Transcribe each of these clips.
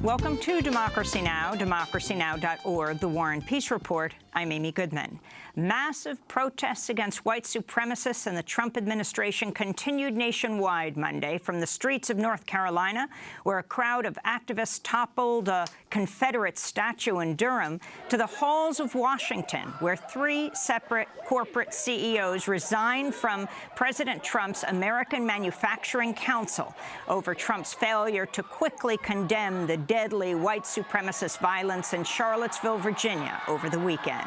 Welcome to Democracy Now!, democracynow.org, The War and Peace Report. I'm Amy Goodman. Massive protests against white supremacists and the Trump administration continued nationwide Monday, from the streets of North Carolina, where a crowd of activists toppled a Confederate statue in Durham, to the halls of Washington, where 3 separate corporate CEOs resigned from President Trump's American Manufacturing Council over Trump's failure to quickly condemn the deadly white supremacist violence in Charlottesville, Virginia, over the weekend.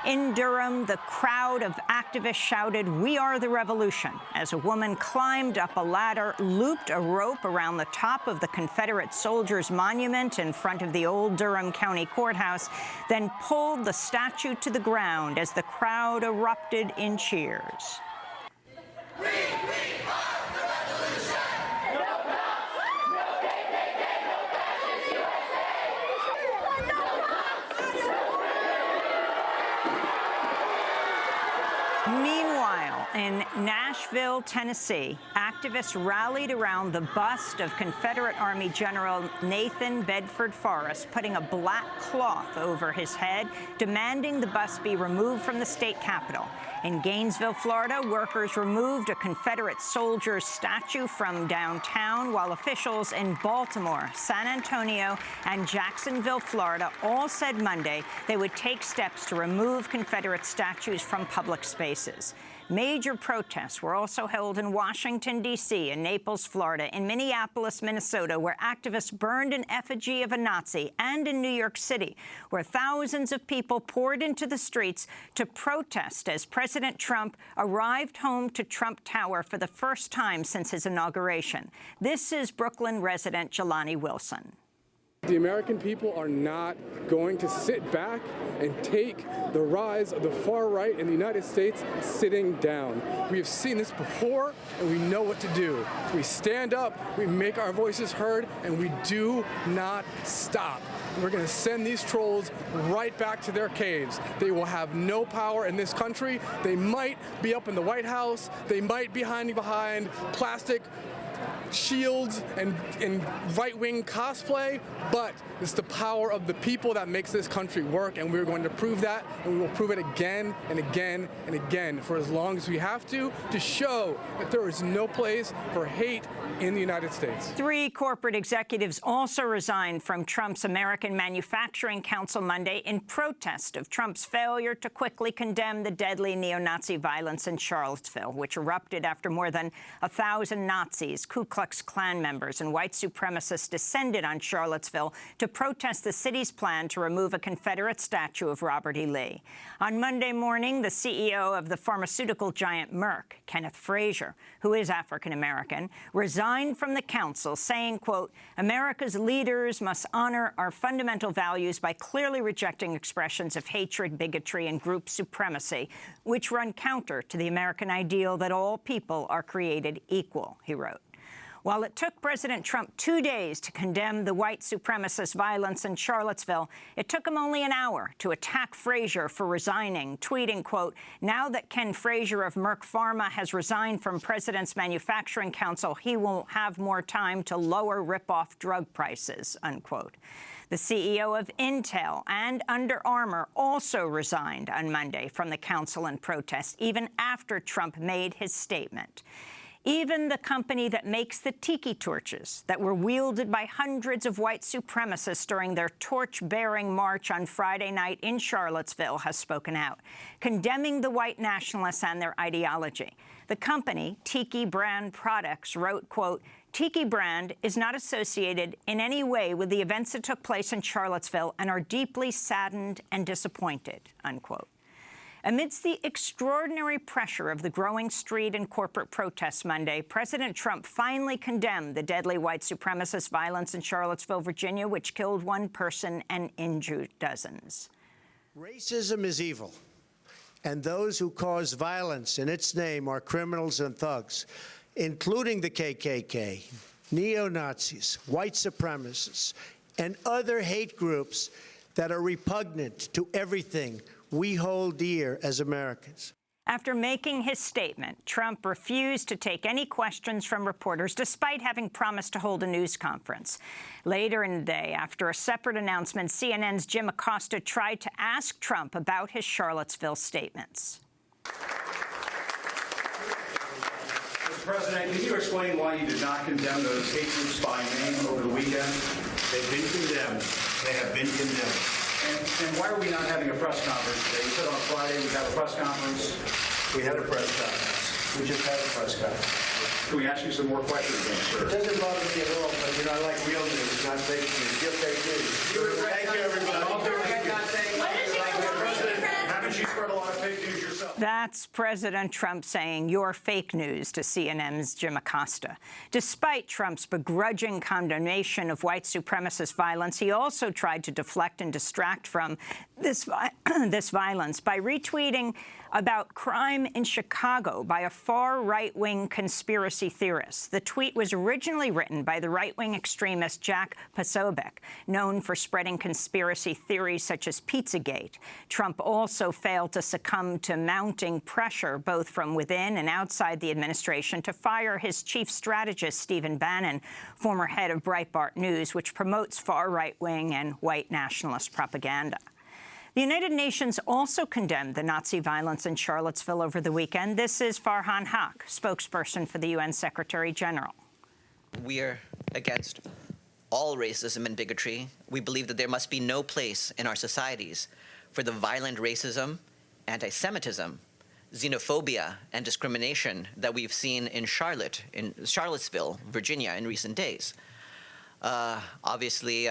In Durham, the crowd of activists shouted, "We are the revolution," as a woman climbed up a ladder, looped a rope around the top of the Confederate soldiers' monument in front of the old Durham County Courthouse, then pulled the statue to the ground as the crowd erupted in cheers. We are the revolution! No cops! No KKK! No fascist USA! No cops! Meanwhile, in Nashville, Tennessee, activists rallied around the bust of Confederate Army General Nathan Bedford Forrest, putting a black cloth over his head, demanding the bust be removed from the state capitol. In Gainesville, Florida, workers removed a Confederate soldier's statue from downtown, while officials in Baltimore, San Antonio, and Jacksonville, Florida, all said Monday they would take steps to remove Confederate statues from public spaces. Major protests were also held in Washington, D.C., in Naples, Florida, in Minneapolis, Minnesota, where activists burned an effigy of a Nazi, and in New York City, where thousands of people poured into the streets to protest as President Trump arrived home to Trump Tower for the first time since his inauguration. This is Brooklyn resident Jelani Wilson. The American people are not going to sit back and take the rise of the far right in the United States sitting down. We have seen this before, and we know what to do. We stand up, we make our voices heard, and we do not stop. We're going to send these trolls right back to their caves. They will have no power in this country. They might be up in the White House. They might be hiding behind plastic shields and right-wing cosplay, but it's the power of the people that makes this country work, and we're going to prove that, and we will prove it again and again and again for as long as we have to show that there is no place for hate in the United States. 3 corporate executives also resigned from Trump's American Manufacturing Council Monday in protest of Trump's failure to quickly condemn the deadly neo-Nazi violence in Charlottesville, which erupted after more than 1,000 Nazis, Ku Klux Klan members, and white supremacists descended on Charlottesville to protest the city's plan to remove a Confederate statue of Robert E. Lee. On Monday morning, the CEO of the pharmaceutical giant Merck, Ken Frazier, who is African-American, resigned from the council, saying, quote, "America's leaders must honor our fundamental values by clearly rejecting expressions of hatred, bigotry, and group supremacy, which run counter to the American ideal that all people are created equal," he wrote. While it took President Trump 2 days to condemn the white supremacist violence in Charlottesville, it took him only an hour to attack Frazier for resigning, tweeting, quote, "Now that Ken Frazier of Merck Pharma has resigned from President's Manufacturing Council, he will have more time to lower rip-off drug prices," unquote. The CEO of Intel and Under Armour also resigned on Monday from the council in protest, even after Trump made his statement. Even the company that makes the tiki torches that were wielded by hundreds of white supremacists during their torch-bearing march on Friday night in Charlottesville has spoken out, condemning the white nationalists and their ideology. The company, Tiki Brand Products, wrote, quote, "Tiki Brand is not associated in any way with the events that took place in Charlottesville and are deeply saddened and disappointed," unquote. Amidst the extraordinary pressure of the growing street and corporate protests Monday, President Trump finally condemned the deadly white supremacist violence in Charlottesville, Virginia, which killed 1 person and injured dozens. Racism is evil, and those who cause violence in its name are criminals and thugs, including the KKK, neo-Nazis, white supremacists, and other hate groups that are repugnant to everything we hold dear as Americans. After making his statement, Trump refused to take any questions from reporters, despite having promised to hold a news conference. Later in the day, after a separate announcement, CNN's Jim Acosta tried to ask Trump about his Charlottesville statements. Mr. President, can you explain why you did not condemn those hate groups by name over the weekend? They've been condemned. They have been condemned. And why are we not having a press conference today? You said on Friday we'd have a press conference. We had a press conference. We just had a press conference. Can we ask you some more questions, sir? It doesn't bother me at all, but I like real news, not fake news. Give fake news. Thank you, everybody. Haven't you spread a lot of fake news yourself? That's President Trump saying you're fake news to CNN's Jim Acosta. Despite Trump's begrudging condemnation of white supremacist violence, he also tried to deflect and distract from this violence by retweeting about crime in Chicago by a far right-wing conspiracy theorist. The tweet was originally written by the right-wing extremist Jack Posobiec, known for spreading conspiracy theories such as Pizzagate. Trump also failed to succumb to mounting pressure, both from within and outside the administration, to fire his chief strategist, Stephen Bannon, former head of Breitbart News, which promotes far right-wing and white nationalist propaganda. The United Nations also condemned the Nazi violence in Charlottesville over the weekend. This is Farhan Haq, spokesperson for the UN Secretary General. We are against all racism and bigotry. We believe that there must be no place in our societies for the violent racism, anti-Semitism, xenophobia, and discrimination that we've seen in Charlottesville, Virginia, in recent days. Obviously,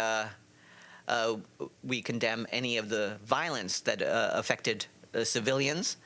we condemn any of the violence that affected civilians,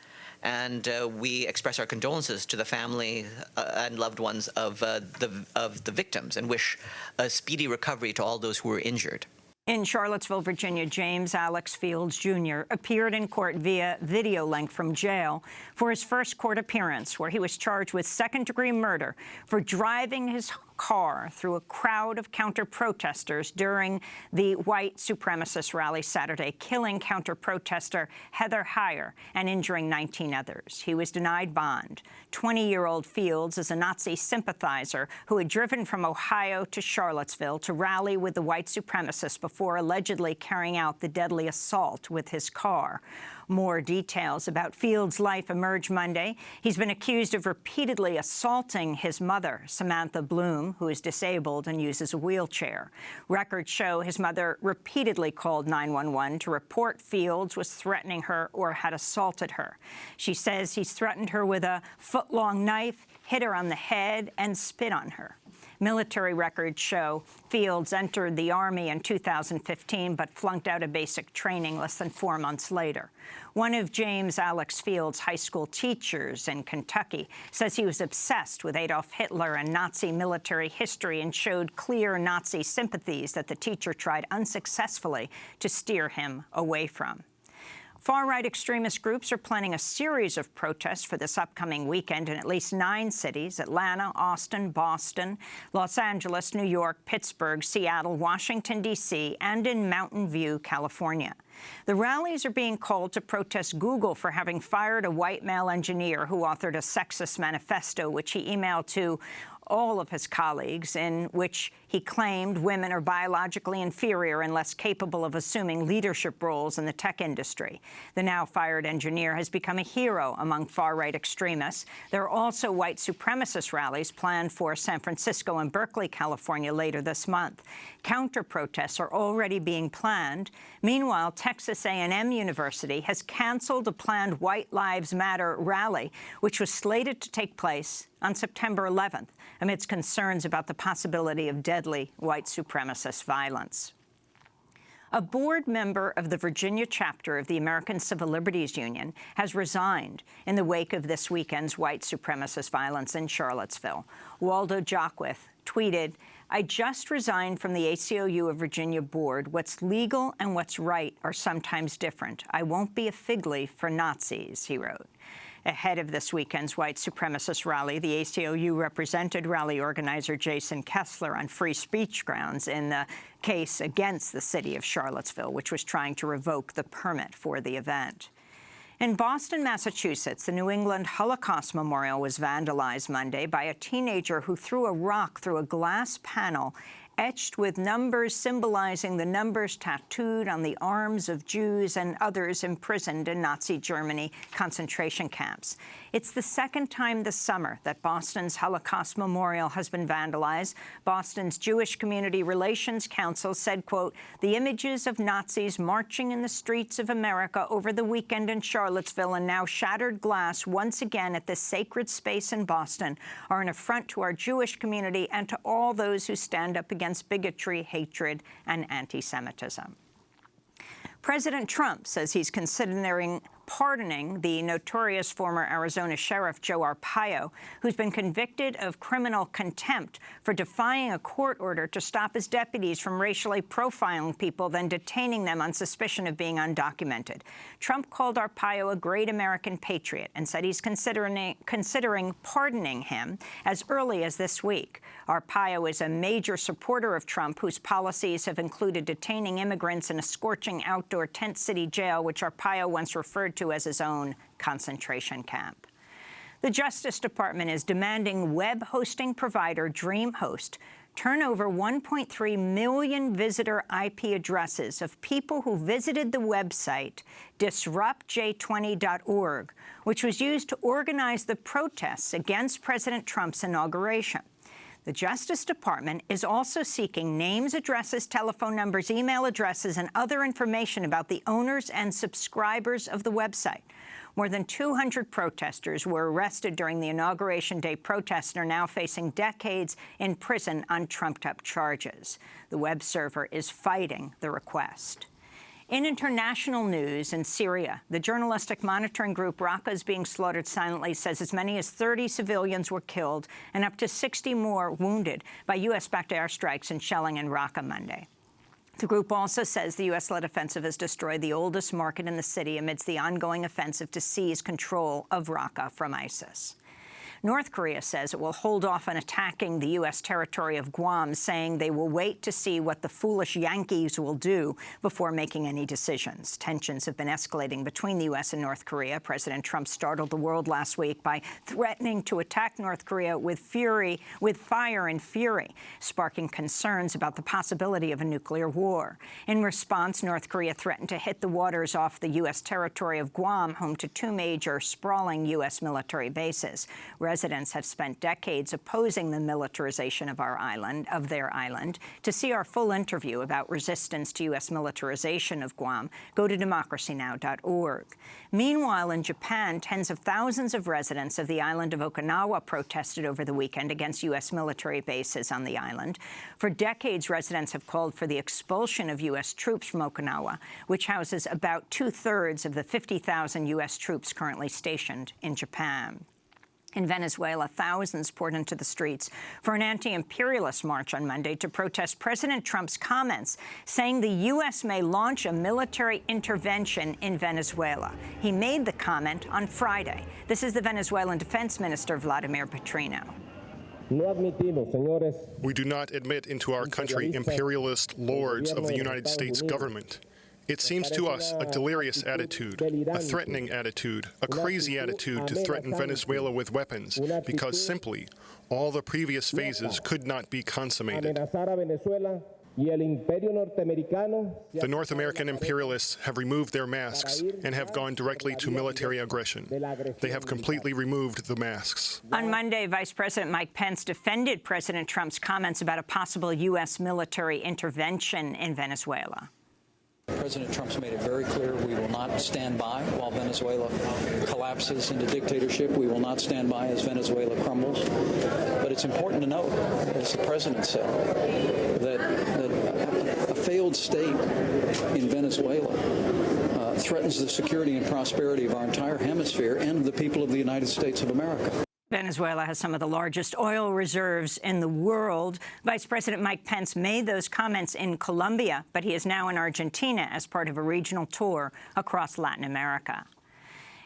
and we express our condolences to the family and loved ones of the victims, and wish a speedy recovery to all those who were injured. In Charlottesville, Virginia, James Alex Fields Jr. appeared in court via video link from jail for his first court appearance, where he was charged with second-degree murder for driving his car through a crowd of counter-protesters during the white supremacist rally Saturday, killing counter-protester Heather Heyer and injuring 19 others. He was denied bond. 20-year-old Fields is a Nazi sympathizer who had driven from Ohio to Charlottesville to rally with the white supremacists before allegedly carrying out the deadly assault with his car. More details about Fields' life emerged Monday. He's been accused of repeatedly assaulting his mother, Samantha Bloom, who is disabled and uses a wheelchair. Records show his mother repeatedly called 911 to report Fields was threatening her or had assaulted her. She says he's threatened her with a foot-long knife, hit her on the head, and spit on her. Military records show Fields entered the Army in 2015, but flunked out of basic training less than 4 months later. One of James Alex Fields' high school teachers in Kentucky says he was obsessed with Adolf Hitler and Nazi military history and showed clear Nazi sympathies that the teacher tried unsuccessfully to steer him away from. Far-right extremist groups are planning a series of protests for this upcoming weekend in at least 9 cities: Atlanta, Austin, Boston, Los Angeles, New York, Pittsburgh, Seattle, Washington, D.C., and in Mountain View, California. The rallies are being called to protest Google for having fired a white male engineer who authored a sexist manifesto, which he emailed to all of his colleagues, in which he claimed women are biologically inferior and less capable of assuming leadership roles in the tech industry. The now-fired engineer has become a hero among far-right extremists. There are also white supremacist rallies planned for San Francisco and Berkeley, California, later this month. Counter-protests are already being planned. Meanwhile, Texas A&M University has canceled a planned White Lives Matter rally, which was slated to take place on September 11th, amidst concerns about the possibility of deadly white supremacist violence. A board member of the Virginia chapter of the American Civil Liberties Union has resigned in the wake of this weekend's white supremacist violence in Charlottesville. Waldo Jockwith tweeted, "I just resigned from the ACLU of Virginia board. What's legal and what's right are sometimes different. I won't be a fig leaf for Nazis," he wrote. Ahead of this weekend's white supremacist rally, the ACLU represented rally organizer Jason Kessler on free speech grounds in the case against the city of Charlottesville, which was trying to revoke the permit for the event. In Boston, Massachusetts, the New England Holocaust Memorial was vandalized Monday by a teenager who threw a rock through a glass panel etched with numbers symbolizing the numbers tattooed on the arms of Jews and others imprisoned in Nazi Germany concentration camps. It's the second time this summer that Boston's Holocaust Memorial has been vandalized. Boston's Jewish Community Relations Council said, quote, "The images of Nazis marching in the streets of America over the weekend in Charlottesville and now shattered glass once again at this sacred space in Boston are an affront to our Jewish community and to all those who stand up against bigotry, hatred, and anti-Semitism." President Trump says he's considering pardoning the notorious former Arizona Sheriff Joe Arpaio, who's been convicted of criminal contempt for defying a court order to stop his deputies from racially profiling people, then detaining them on suspicion of being undocumented. Trump called Arpaio a great American patriot and said he's considering pardoning him as early as this week. Arpaio is a major supporter of Trump, whose policies have included detaining immigrants in a scorching outdoor tent city jail, which Arpaio once referred to as his own concentration camp. The Justice Department is demanding web hosting provider DreamHost turn over 1.3 million visitor IP addresses of people who visited the website disruptj20.org, which was used to organize the protests against President Trump's inauguration. The Justice Department is also seeking names, addresses, telephone numbers, email addresses, and other information about the owners and subscribers of the website. More than 200 protesters were arrested during the Inauguration Day protests and are now facing decades in prison on trumped-up charges. The web server is fighting the request. In international news, in Syria, the journalistic monitoring group Raqqa is being slaughtered silently says as many as 30 civilians were killed and up to 60 more wounded by U.S.-backed airstrikes and shelling in Raqqa Monday. The group also says the U.S.-led offensive has destroyed the oldest market in the city amidst the ongoing offensive to seize control of Raqqa from ISIS. North Korea says it will hold off on attacking the U.S. territory of Guam, saying they will wait to see what the foolish Yankees will do before making any decisions. Tensions have been escalating between the U.S. and North Korea. President Trump startled the world last week by threatening to attack North Korea with fire and fury, sparking concerns about the possibility of a nuclear war. In response, North Korea threatened to hit the waters off the U.S. territory of Guam, home to two major sprawling U.S. military bases. Residents have spent decades opposing the militarization of their island. To see our full interview about resistance to U.S. militarization of Guam, go to democracynow.org. Meanwhile, in Japan, tens of thousands of residents of the island of Okinawa protested over the weekend against U.S. military bases on the island. For decades, residents have called for the expulsion of U.S. troops from Okinawa, which houses about two-thirds of the 50,000 U.S. troops currently stationed in Japan. In Venezuela, thousands poured into the streets for an anti-imperialist march on Monday to protest President Trump's comments, saying the U.S. may launch a military intervention in Venezuela. He made the comment on Friday. This is the Venezuelan Defense Minister, Vladimir Petrino. We do not admit into our country imperialist lords of the United States government. It seems to us a delirious attitude, a threatening attitude, a crazy attitude to threaten Venezuela with weapons, because simply all the previous phases could not be consummated. The North American imperialists have removed their masks and have gone directly to military aggression. They have completely removed the masks. On Monday, Vice President Mike Pence defended President Trump's comments about a possible U.S. military intervention in Venezuela. President Trump's made it very clear we will not stand by while Venezuela collapses into dictatorship. We will not stand by as Venezuela crumbles. But it's important to note, as the president said, that a failed state in Venezuela threatens the security and prosperity of our entire hemisphere and the people of the United States of America. Venezuela has some of the largest oil reserves in the world. Vice President Mike Pence made those comments in Colombia, but he is now in Argentina as part of a regional tour across Latin America.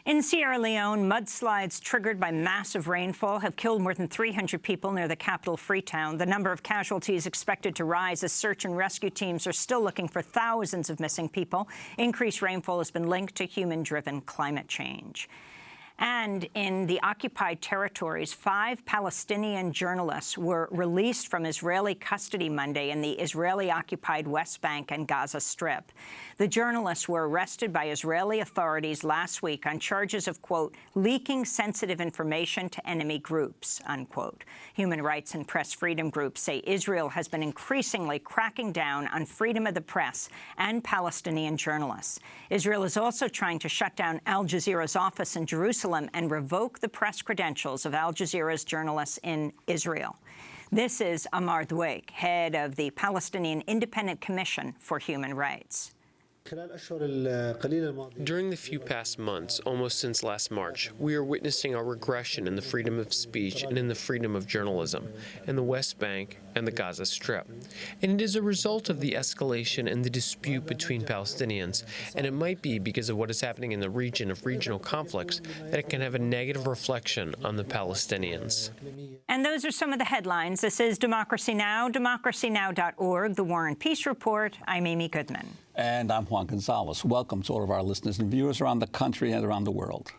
In Sierra Leone, mudslides triggered by massive rainfall have killed more than 300 people near the capital, Freetown. The number of casualties expected to rise as search and rescue teams are still looking for thousands of missing people. Increased rainfall has been linked to human-driven climate change. And in the occupied territories, 5 Palestinian journalists were released from Israeli custody Monday in the Israeli-occupied West Bank and Gaza Strip. The journalists were arrested by Israeli authorities last week on charges of, quote, leaking sensitive information to enemy groups, unquote. Human rights and press freedom groups say Israel has been increasingly cracking down on freedom of the press and Palestinian journalists. Israel is also trying to shut down Al Jazeera's office in Jerusalem and revoke the press credentials of Al Jazeera's journalists in Israel. This is Amar Dweik, head of the Palestinian Independent Commission for Human Rights. During the few past months, almost since last March, we are witnessing a regression in the freedom of speech and in the freedom of journalism in the West Bank and the Gaza Strip. And it is a result of the escalation and the dispute between Palestinians, and it might be because of what is happening in the region of regional conflicts that it can have a negative reflection on the Palestinians. And those are some of the headlines. This is Democracy Now!, democracynow.org, The War and Peace Report. I'm Amy Goodman. And I'm Juan Gonzalez. Welcome to all of our listeners and viewers around the country and around the world.